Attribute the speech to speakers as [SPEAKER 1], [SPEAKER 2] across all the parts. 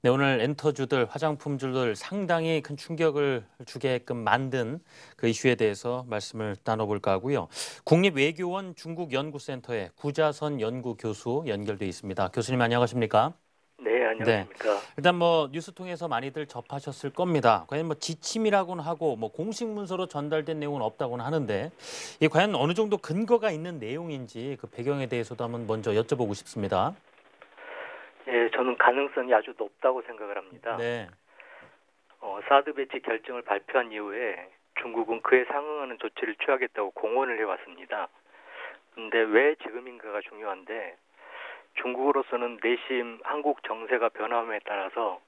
[SPEAKER 1] 네, 오늘 엔터주들, 화장품주들 상당히 큰 충격을 주게끔 만든 그 이슈에 대해서 말씀을 나눠볼까 하고요. 국립외교원 중국연구센터의 구자선 연구교수 연결돼 있습니다. 교수님 안녕하십니까?
[SPEAKER 2] 네,
[SPEAKER 1] 네,
[SPEAKER 2] 안녕하십니까.
[SPEAKER 1] 일단 뭐 뉴스 통해서 많이들 접하셨을 겁니다. 과연 뭐 지침이라고는 하고 뭐 공식 문서로 전달된 내용은 없다고는 하는데 이 과연 어느 정도 근거가 있는 내용인지 그 배경에 대해서도 한번 먼저 여쭤보고 싶습니다.
[SPEAKER 2] 예, 저는 가능성이 아주 높다고 생각을 합니다.
[SPEAKER 1] 네.
[SPEAKER 2] 사드 배치 결정을 발표한 이후에 중국은 그에 상응하는 조치를 취하겠다고 공언을 해왔습니다. 근데 왜 지금인가가 중요한데 중국으로서는 내심 한국 정세가 변함에 따라서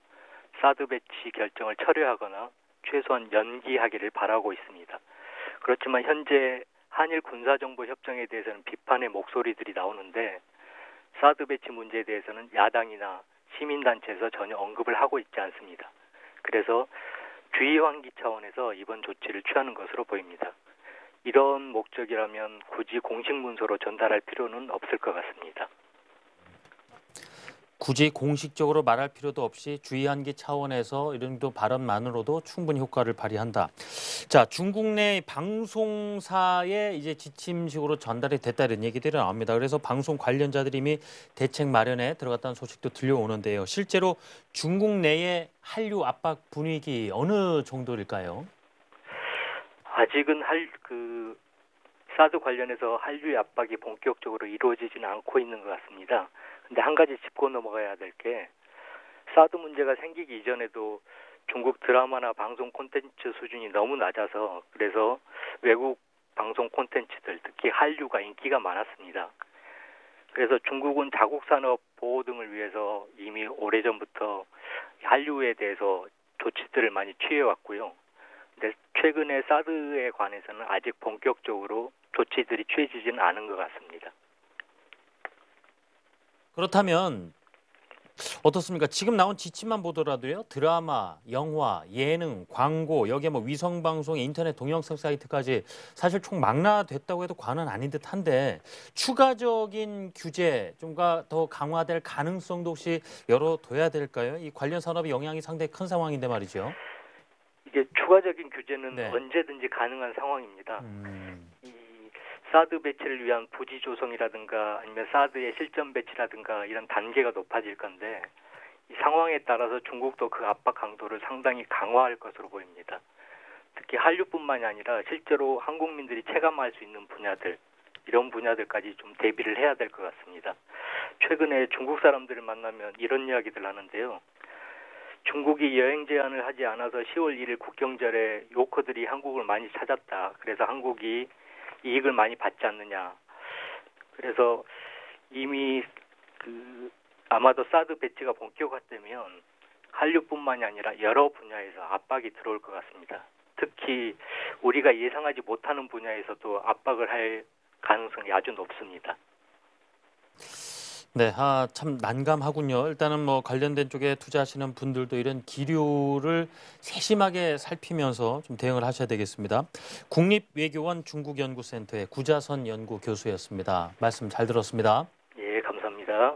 [SPEAKER 2] 사드 배치 결정을 철회하거나 최소한 연기하기를 바라고 있습니다. 그렇지만 현재 한일 군사정보협정에 대해서는 비판의 목소리들이 나오는데 사드 배치 문제에 대해서는 야당이나 시민단체에서 전혀 언급을 하고 있지 않습니다. 그래서 주의 환기 차원에서 이번 조치를 취하는 것으로 보입니다. 이런 목적이라면 굳이 공식 문서로 전달할 필요는 없을 것 같습니다.
[SPEAKER 1] 굳이 공식적으로 말할 필요도 없이 주의한기 차원에서 이런 정도 발언만으로도 충분히 효과를 발휘한다. 자, 중국 내 방송사에 이제 지침식으로 전달이 됐다 이런 얘기들이 나옵니다. 그래서 방송 관련자들이 이미 대책 마련에 들어갔다는 소식도 들려오는데요. 실제로 중국 내의 한류 압박 분위기 어느 정도일까요?
[SPEAKER 2] 아직은 사드 관련해서 한류의 압박이 본격적으로 이루어지지는 않고 있는 것 같습니다. 근데 한 가지 짚고 넘어가야 될 게 사드 문제가 생기기 이전에도 중국 드라마나 방송 콘텐츠 수준이 너무 낮아서 그래서 외국 방송 콘텐츠들 특히 한류가 인기가 많았습니다. 그래서 중국은 자국 산업 보호 등을 위해서 이미 오래전부터 한류에 대해서 조치들을 많이 취해왔고요. 근데 최근에 사드에 관해서는 아직 본격적으로 조치들이 취해지지는 않은 것 같습니다.
[SPEAKER 1] 그렇다면 어떻습니까? 지금 나온 지침만 보더라도요. 드라마, 영화, 예능, 광고, 여기에 뭐 위성방송, 인터넷 동영상 사이트까지 사실 총 망라됐다고 해도 과언은 아닌 듯한데 추가적인 규제 좀가 더 강화될 가능성도 혹시 열어둬야 될까요? 이 관련 산업의 영향이 상당히 큰 상황인데 말이죠.
[SPEAKER 2] 이게 추가적인 규제는
[SPEAKER 1] 네.
[SPEAKER 2] 언제든지 가능한 상황입니다.
[SPEAKER 1] 음.
[SPEAKER 2] 이 사드 배치를 위한 부지 조성이라든가 아니면 사드의 실전 배치라든가 이런 단계가 높아질 건데 이 상황에 따라서 중국도 그 압박 강도를 상당히 강화할 것으로 보입니다. 특히 한류뿐만이 아니라 실제로 한국민들이 체감할 수 있는 분야들 이런 분야들까지 좀 대비를 해야 될 것 같습니다. 최근에 중국 사람들을 만나면 이런 이야기들 하는데요. 중국이 여행 제한을 하지 않아서 10월 1일 국경절에 요커들이 한국을 많이 찾았다. 그래서 한국이 이익을 많이 받지 않느냐. 그래서 이미 아마도 사드 배치가 본격화되면 한류뿐만이 아니라 여러 분야에서 압박이 들어올 것 같습니다. 특히 우리가 예상하지 못하는 분야에서도 압박을 할 가능성이 아주 높습니다.
[SPEAKER 1] 네, 참 난감하군요. 일단은 뭐 관련된 쪽에 투자하시는 분들도 이런 기류를 세심하게 살피면서 좀 대응을 하셔야 되겠습니다. 국립외교원 중국연구센터의 구자선 연구교수였습니다. 말씀 잘 들었습니다.
[SPEAKER 2] 예, 감사합니다.